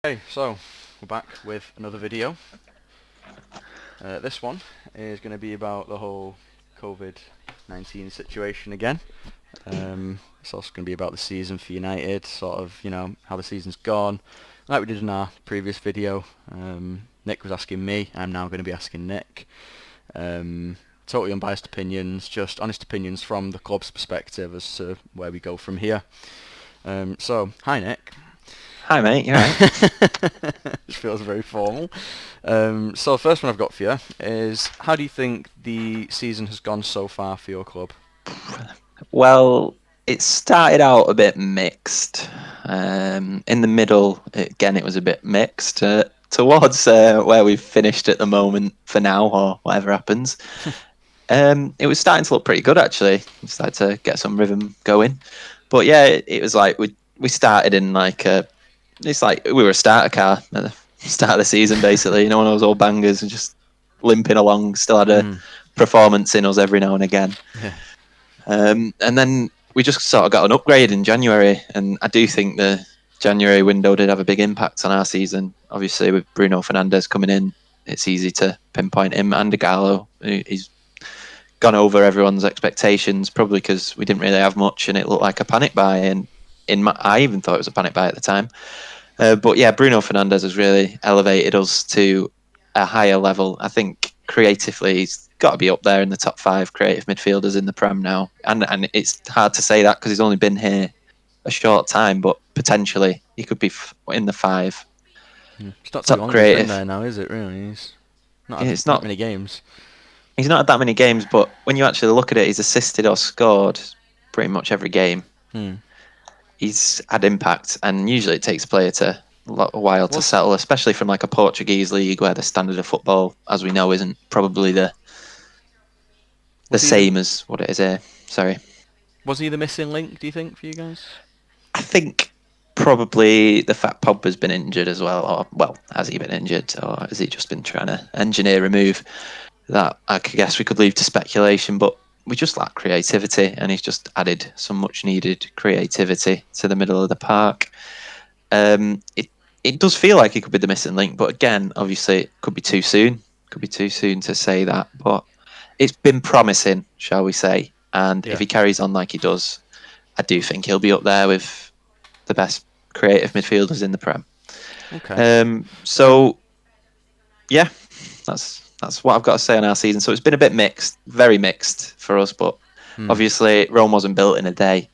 Hey, so we're back with another video. This one is going to be about the whole COVID-19 situation again. It's also going to be about the season for United, sort of, how the season's gone. Like we did in our previous video, Nick was asking me, I'm now going to be asking Nick. Totally unbiased opinions, just honest opinions from the club's perspective as to where we go from here. Hi Nick. Hi, mate. You alright? Which feels very formal. So the first one I've got for you is, how do you think the season has gone so far for your club? Well, it started out a bit mixed. In the middle, again, it was a bit mixed. Towards where we've finished at the moment for now, or whatever happens, it was starting to look pretty good actually. We started to get some rhythm going. But yeah, it was like we started in like it's like we were a starter car at the start of the season basically. You know, one of those old bangers and just limping along. Still had a Mm, performance in us every now and again. yeah, And then we just sort of got an upgrade in January, and I do think the January window did have a big impact on our season. Obviously, with Bruno Fernandes coming in, it's easy to pinpoint him and Gallo. He's gone over everyone's expectations, probably because we didn't really have much, and it looked like a panic buy. And I even thought it was a panic buy at the time. But yeah, Bruno Fernandes has really elevated us to a higher level. I think creatively, he's got to be up there in the top five creative midfielders in the Prem now. And it's hard to say that because he's only been here a short time, but potentially he could be in the five mm. It's not too top long he's been creative. there now, is it? Really, he's not had It's that not many games. he's not had that many games, but when you actually look at it, he's assisted or scored pretty much every game. Hmm. He's had impact, and usually it takes a player to a while to Was settle, especially from like a Portuguese league where the standard of football, as we know, isn't probably the was he the same as what it is here. Sorry, was he the missing link? Do you think for you guys? I think probably the fact Pogba's been injured as well, or well, has he been injured, or has he just been trying to engineer a move? That I guess we could leave to speculation, but we just lack creativity, and he's just added some much needed creativity to the middle of the park. It does feel like he could be the missing link, but again, obviously, it could be too soon. Could be too soon to say that, but it's been promising, shall we say? And if Yeah. he carries on like he does, I do think he'll be up there with the best creative midfielders in the Prem. Okay. Um. So yeah, that's what I've got to say on our season. So it's been a bit mixed, very mixed for us, but Hmm. obviously Rome wasn't built in a day.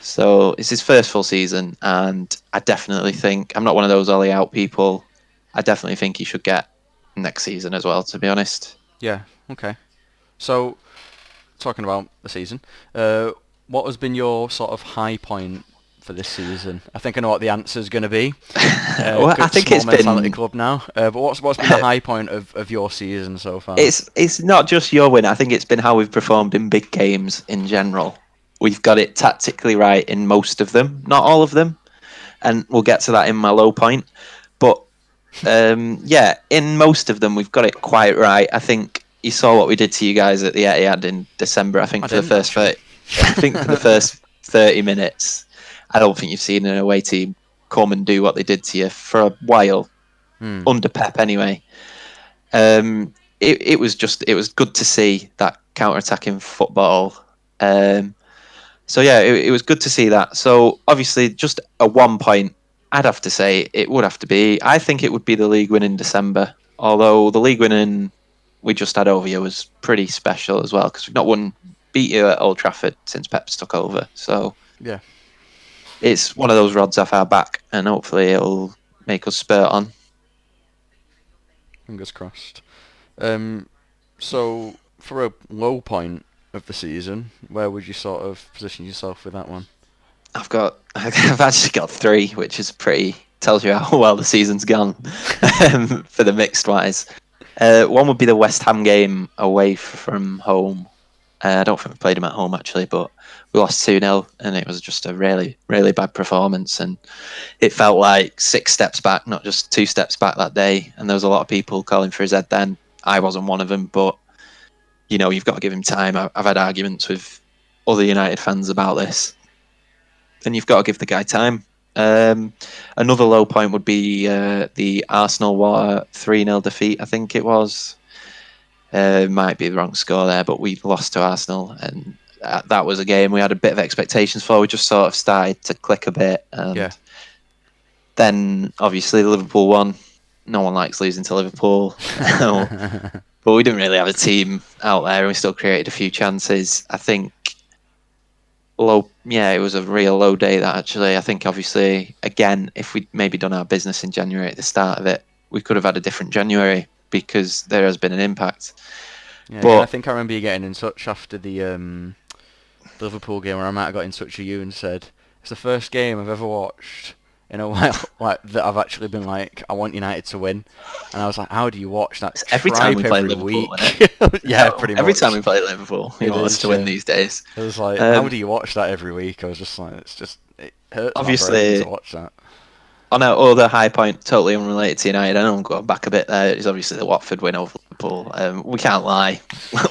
So it's his first full season, and I definitely think I'm not one of those Ollie out people. I definitely think he should get next season as well. To be honest, Yeah. Okay. So talking about the season, uh, what has been your sort of high point for this season? I think I know what the answer's going to be. well, I think Small it's mentality been club now. But what's been the high point of your season so far? it's not just your win. I think it's been how we've performed in big games in general. We've got it tactically right in most of them, not all of them, and we'll get to that in my low point. But yeah, in most of them, we've got it quite right. I think you saw what we did to you guys at the Etihad in December. I I think for the didn't first actually. 30, I think for the first 30 minutes, I don't think you've seen an away team come and do what they did to you for a while Hmm. under Pep anyway. It was good to see that counter attacking football. Um, so yeah, it was good to see that. So obviously, just a 1 point, I'd have to say it would have to be. I think it would be the league win in December. Although the league winning we just had over you was pretty special as well because we've not won beat you at Old Trafford since Pep's took over. So Yeah. it's one of those rods off our back, and hopefully it'll make us spurt on. Fingers crossed. Um. So for a low point of the season, where would you sort of position yourself with that one? I've actually got three, which is pretty tells you how well the season's gone for the mixed wise. One would be the West Ham game away from home. I don't think we played them at home actually, but we lost 2-0 and it was just a really, really bad performance. And it felt like 6 steps back, not just 2 steps back that day. And there was a lot of people calling for his head then. I wasn't one of them, but you know, you've got to give him time. I've had arguments with other United fans about this, and you've got to give the guy time. Another low point would be the Arsenal 3-0 defeat, I think it was. Might be the wrong score there, but we lost to Arsenal, and that was a game we had a bit of expectations for. We just sort of started to click a bit, and then obviously Liverpool won. No one likes losing to Liverpool, but we didn't really have a team out there, and we still created a few chances. I think it was a real low day, that actually. I think obviously, again, if we'd maybe done our business in January at the start of it, we could have had a different January, because there has been an impact. Yeah, but I think I remember you getting in touch after the Liverpool game, where I might have got in touch with you and said, it's the first game I've ever watched in a while like that I've actually been like, I want United to win. And I was like, how do you watch that? Every time we play Liverpool, yeah, pretty much. Every time we play Liverpool, you want us to win these days. It was like, how do you watch that every week? I was just like, it hurts obviously, my brain to watch that. On our other high point, totally unrelated to United, I know I'm going back a bit there, is obviously the Watford win over Liverpool. We can't lie.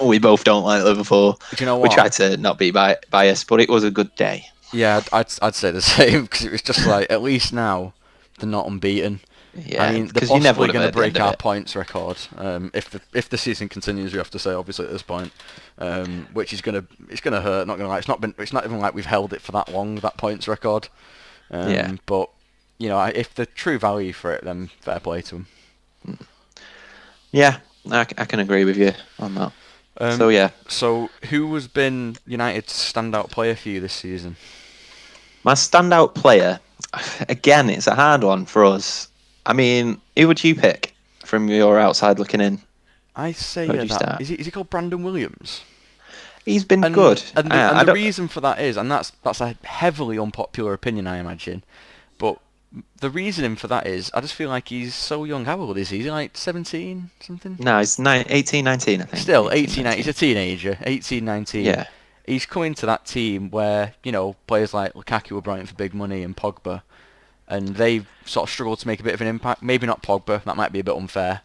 We both don't like Liverpool. Do you know what? We try to not be biased, but it was a good day. Yeah, I'd say the same, because it was just like, at least now they're not unbeaten. Yeah, I mean, they're possibly going to break our points record if the season continues. You have to say, obviously, at this point, which is gonna hurt. Not gonna lie, it's not even like we've held it for that long, that points record. But you know, if the true value for it, then fair play to them. Yeah, I can agree with you on that. So who has been United's standout player for you this season? My standout player, again, it's a hard one for us. I mean, who would you pick from your outside looking in? I say is he called Brandon Williams? He's been good. And the reason for that is, and that's a heavily unpopular opinion, I imagine, but the reasoning for that is, I just feel like he's so young. How old is he? Is he like 17 something? No, he's 18, 19, I think. Still, 18, 19. He's a teenager. 18, 19. Yeah. He's coming to that team where, you know, players like Lukaku were brought in for big money and Pogba, and they sort of struggled to make a bit of an impact. Maybe not Pogba, that might be a bit unfair.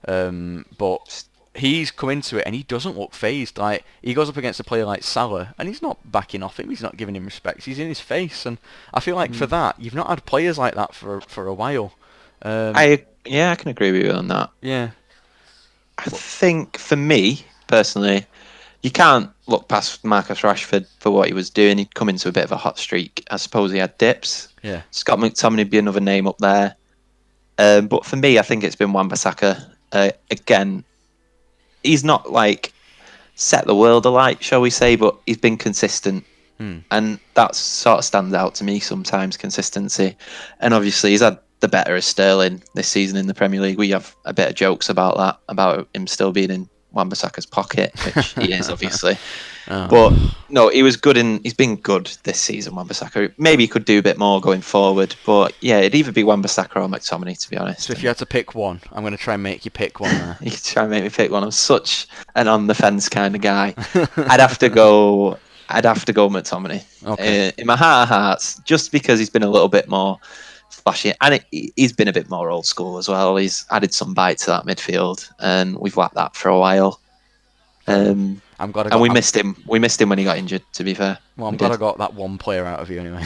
But he's come into it and he doesn't look phased. Like, he goes up against a player like Salah and he's not backing off him, he's not giving him respect, he's in his face. And I feel like for that, you've not had players like that for a while. I can agree with you on that. Yeah. I think, for me, personally, you can't look past Marcus Rashford for what he was doing. He'd come into a bit of a hot streak. I suppose he had dips. Yeah. Scott McTominay would be another name up there. But for me, I think it's been Wan-Bissaka. Again, he's not like set the world alight, shall we say, but he's been consistent. And that sort of stands out to me sometimes, consistency. And obviously he's had the better of Sterling this season in the Premier League. We have a bit of jokes about that, about him still being in Wan-Bissaka's pocket, which he is, obviously. But no, he's been good this season, Wan-Bissaka. Maybe he could do a bit more going forward, but yeah, it'd either be Wan-Bissaka or McTominay, to be honest. So if you had to pick one, I'm going to try and make you pick one there. You can try and make me pick one. I'm such an on the fence kind of guy. I'd have to go McTominay. Okay. In my heart of hearts, just because he's been a little bit more flashy, and he's been a bit more old school as well. He's added some bite to that midfield, and we've lacked that for a while. We missed him. We missed him when he got injured, to be fair. Well, I'm glad I got that one player out of you anyway.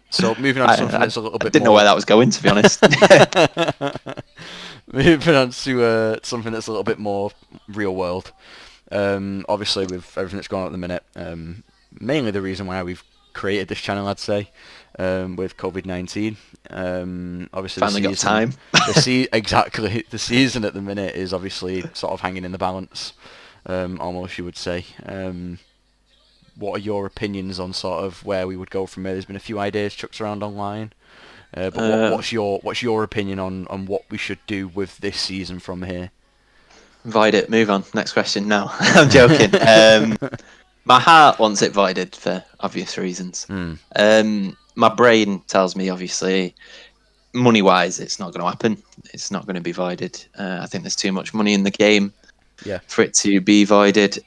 So moving on to something that's a little bit I didn't know where that was going, to be honest. Moving on to something that's a little bit more real world. Obviously, with everything that's going on at the minute, mainly the reason why we've created this channel, I'd say, with COVID-19. Obviously, finally got time. Exactly. The season at the minute is obviously sort of hanging in the balance, almost, you would say. What are your opinions on sort of where we would go from here? There's been a few ideas chucked around online. But what's your opinion on what we should do with this season from here? Void it. Move on. Next question. No, I'm joking. My heart wants it voided for obvious reasons. My brain tells me, obviously, money-wise, it's not going to happen. It's not going to be voided. I think there's too much money in the game for it to be voided.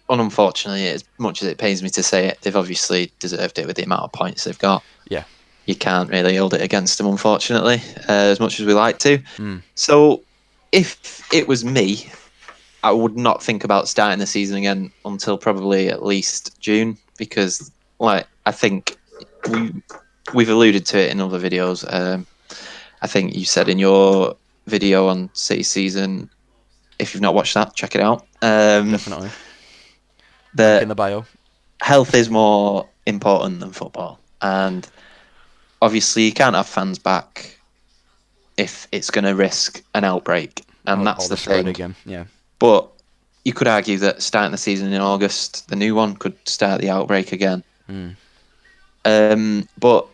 Unfortunately, as much as it pains me to say it, they've obviously deserved it with the amount of points they've got. Yeah. You can't really hold it against them, unfortunately, as much as we like to. So, if it was me, I would not think about starting the season again until probably at least June, because I think we've alluded to it in other videos. I think you said in your video on City season, if you've not watched that, check it out. Definitely. Link in the bio. Health is more important than football, and obviously you can't have fans back if it's going to risk an outbreak, and that's the spread thing. Again. Yeah. But you could argue that starting the season in August, the new one could start the outbreak again. But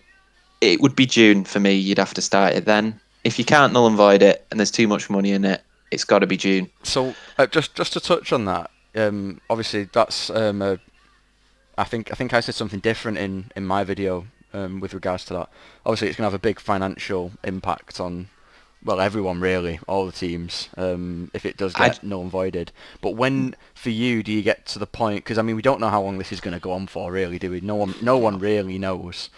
it would be June for me. You'd have to start it then. If you can't null and void it, and there's too much money in it, it's got to be June. So just to touch on that, obviously that's I think I said something different in my video with regards to that. Obviously, it's going to have a big financial impact on, well, everyone really, all the teams, if it does get null and voided. But when, for you, do you get to the point? Because I mean, we don't know how long this is going to go on for, really, do we? No one really knows.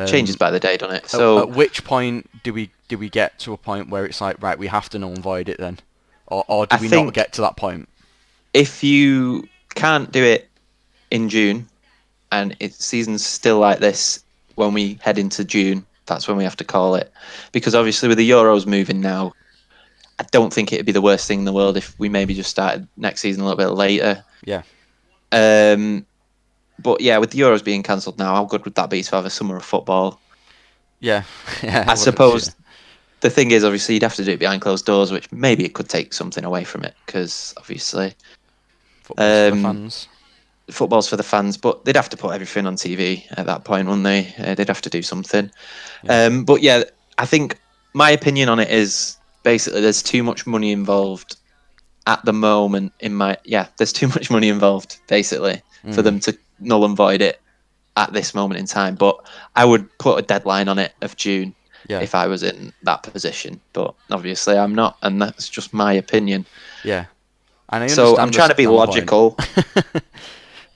Changes by the day, doesn't it? So at which point do we get to a point where it's like, right, we have to null and void it then, or do we not get to that point? If you can't do it in June, and season's still like this when we head into June, that's when we have to call it. Because obviously with the Euros moving now, I don't think it'd be the worst thing in the world if we maybe just started next season a little bit later. Yeah. But yeah, with the Euros being cancelled now, how good would that be to have a summer of football? Yeah. I suppose the thing is, obviously, you'd have to do it behind closed doors, which maybe it could take something away from it, because obviously football's for the fans. Football's for the fans, but they'd have to put everything on TV at that point, wouldn't they? They'd have to do something. Yeah. But yeah, I think my opinion on it is basically there's too much money involved at the moment. There's too much money involved basically for them to null and void it at this moment in time. But I would put a deadline on it of June if I was in that position. But obviously I'm not, and that's just my opinion. Yeah. And so I'm trying to be logical.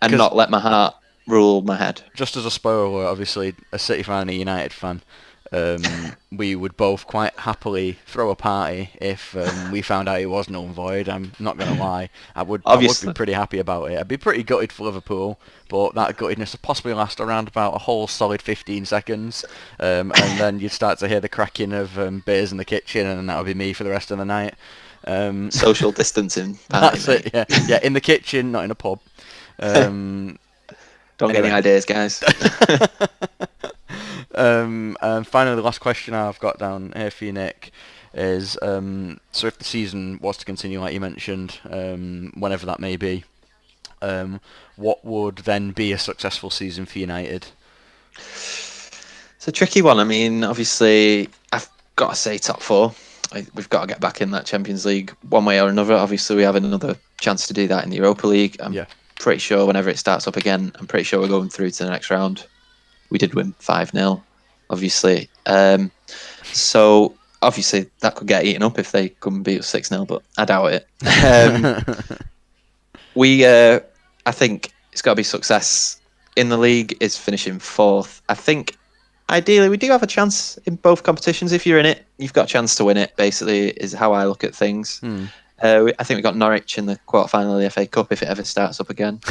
And not let my heart rule my head. Just as a spoiler, obviously, a City fan and a United fan, we would both quite happily throw a party if we found out it was null and void. I'm not going to lie. I would be pretty happy about it. I'd be pretty gutted for Liverpool, but that guttedness would possibly last around about a whole solid 15 seconds. And then you'd start to hear the cracking of beers in the kitchen, and that would be me for the rest of the night. Social distancing. Party, that's it, yeah. Yeah, in the kitchen, not in a pub. Don't get any ideas, guys. And finally, the last question I've got down here for you, Nick, is so if the season was to continue, like you mentioned, whenever that may be, what would then be a successful season for United? It's a tricky one. I mean, obviously, I've got to say top four. We've got to get back in that Champions League one way or another. Obviously, we have another chance to do that in the Europa League. Pretty sure whenever it starts up again, I'm pretty sure we're going through to the next round. We did win 5-0, obviously. So, obviously, that could get eaten up if they come and beat us 6-0, but I doubt it. I think it's got to be success in the league is finishing fourth. I think, ideally, we do have a chance in both competitions. If you're in it, you've got a chance to win it, basically, is how I look at things. I think we got Norwich in the quarterfinal of the FA Cup if it ever starts up again.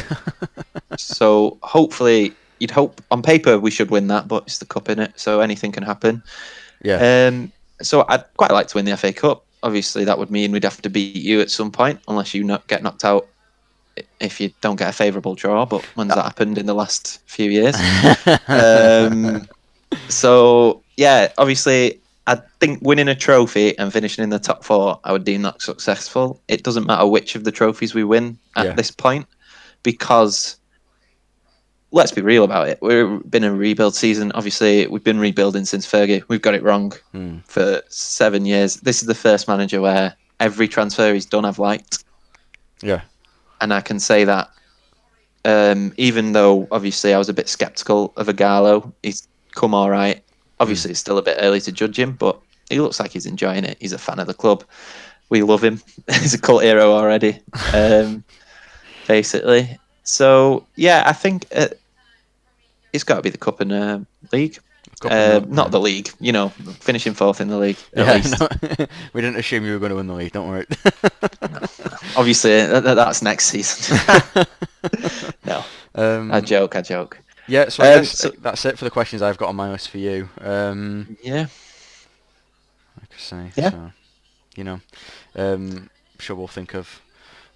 So hopefully, you'd hope on paper we should win that, but it's the cup in it, so anything can happen. Yeah. So I'd quite like to win the FA Cup. Obviously, that would mean we'd have to beat you at some point, unless you get knocked out if you don't get a favourable draw. But when's that happened in the last few years? So yeah, obviously. I think winning a trophy and finishing in the top four, I would deem that successful. It doesn't matter which of the trophies we win at this point, because let's be real about it. We've been in a rebuild season. Obviously, we've been rebuilding since Fergie. We've got it wrong for 7 years. This is the first manager where every transfer he's done I've liked. Yeah. And I can say that even though, obviously, I was a bit sceptical of Ighalo, he's come all right. Obviously, it's still a bit early to judge him, but he looks like he's enjoying it. He's a fan of the club. We love him. He's a cult hero already, basically. So, yeah, I think it's got to be the Cup and League. Not the league, finishing fourth in the league. At least. No, we didn't assume you were going to win the league, don't worry. No. Obviously, that's next season. No, I joke. Yeah, so I guess So that's it for the questions I've got on my list for you. yeah, Like I say, yeah. so you know, sure we'll think of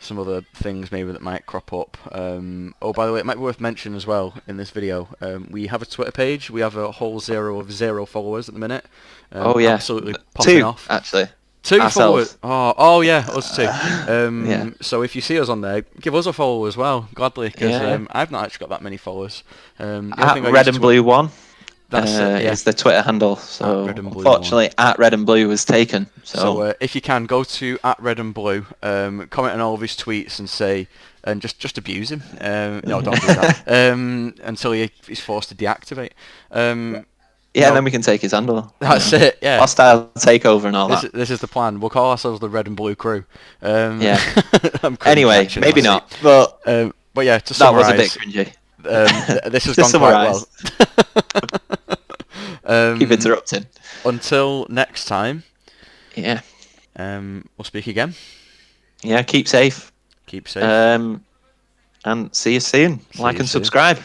some other things maybe that might crop up. Oh, by the way, it might be worth mentioning as well in this video. We have a Twitter page. We have a whole zero followers at the minute. Oh yeah, Absolutely popping 2 off. actually. 2 followers. Ourselves. Oh yeah, us too. Yeah, So if you see us on there, give us a follow as well, gladly, because yeah. I've not actually got that many followers. The only At thing I Red use and Blue One that's it. Yeah, is the Twitter handle. at So Red and Blue One. unfortunately, at Red and Blue was taken. So So if you can, go to at Red and Blue, comment on all of his tweets and say, and just abuse him. No, don't do that. Until he's forced to deactivate. yeah, No, then we can take his handle. that's it. Yeah. Hostile takeover and all that. This is the plan. We'll call ourselves the Red and Blue Crew. Yeah. I'm cringing Anyway, actually in maybe my not. seat. But But yeah, to that was a bit summarise, cringy. this has To gone quite well. Keep interrupting. Until next time, Yeah. we'll speak again. Yeah. Keep safe. Keep safe. And see you soon. See Like you and soon. subscribe.